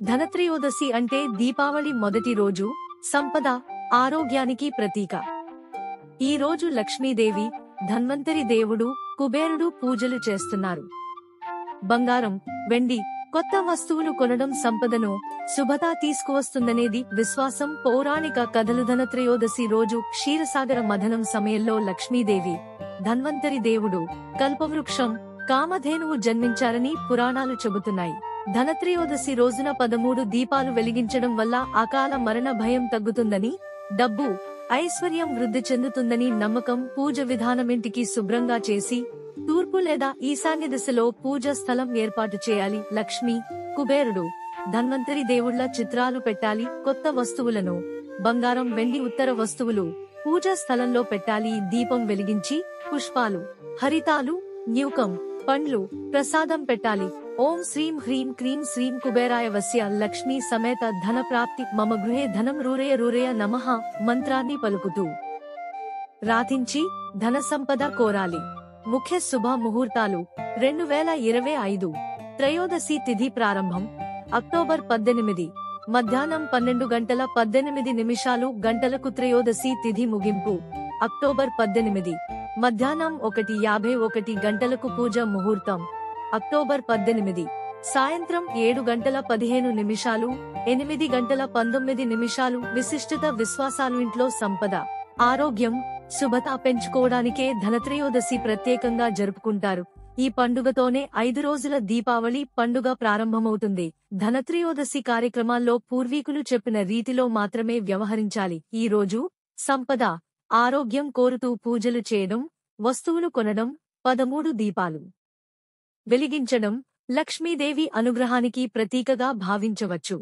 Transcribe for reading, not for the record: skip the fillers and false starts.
ధనత్రయోదశి అంటే దీపావళి మొదటి రోజు, సంపద, ఆరోగ్యానికి ప్రతీక. ఈ రోజు లక్ష్మీదేవి, ధన్వంతరి దేవుడు, కుబేరుడు పూజలు చేస్తున్నారు. బంగారం, వెండి, కొత్త వస్తువులు కొనడం సంపదను, శుభత తీసుకువస్తుందనేది విశ్వాసం. పౌరాణిక కథలు. ధనత్రయోదశి రోజు క్షీరసాగర మథనం సమయంలో లక్ష్మీదేవి, ధన్వంతరి దేవుడు, కల్పవృక్షం, కామధేనువు జన్మించారని పురాణాలు చెబుతున్నాయి. ధనత్రయోదశి రోజున 13 దీపాలు వెలిగించడం వల్ల అకాల మరణ భయం తగ్గుతుందని, డబ్బు, ఐశ్వర్యం వృద్ధి చెందుతుందని నమ్మకం. పూజ విధానం: ఇంటికి శుభ్రంగా చేసి తూర్పు లేదా ఈశాన్య దిశలో పూజ స్థలం ఏర్పాటు చేయాలి. లక్ష్మి, కుబేరుడు, ధన్వంతరి దేవుళ్ల చిత్రాలు పెట్టాలి. కొత్త వస్తువులను, బంగారం, వెండి, ఉత్తర వస్తువులు పూజా స్థలంలో పెట్టాలి. దీపం వెలిగించి పుష్పాలు, హరితాలు, న్యూకం, పండ్లు, ప్రసాదం పెట్టాలి. ఓం శ్రీం హ్రీం క్రీం శ్రీం కుబేరాయ వస్య లక్ష్మీ సమేత ధన ప్రాప్తి మమ గృహే ధనం రూరయ రూరయ నమః మంత్రాన్ని పలుకుతూ రాధించి ధన సంపద కోరాలి. ముఖ్య శుభ ముహూర్తాలు: 2025 త్రయోదశి తిథి ప్రారంభం అక్టోబర్ 18 మధ్యాహ్నం 12:18 గంటలకు. త్రయోదశి తిథి ముగింపు అక్టోబర్ 18 మధ్యాహ్నం 1:51 గంటలకు. పూజ ముహూర్తం అక్టోబర్ 18 సాయంత్రం 7:15 8:19 విశిష్టత: విశ్వాసాలు. ఇంట్లో సంపద, ఆరోగ్యం, శుభత పెంచుకోవడానికే ధనత్రయోదశి ప్రత్యేకంగా జరుపుకుంటారు. ఈ పండుగతోనే 5 రోజుల దీపావళి పండుగ ప్రారంభమవుతుంది. ధనత్రయోదశి కార్యక్రమాల్లో పూర్వీకులు చెప్పిన రీతిలో మాత్రమే వ్యవహరించాలి. ఈ రోజు సంపద, ఆరోగ్యం కోరుతూ పూజలు చేయడం, వస్తువులు కొనడం, 13 దీపాలు వెలిగించడం లక్ష్మీదేవి అనుగ్రహానికి ప్రతీకగా భావించవచ్చు.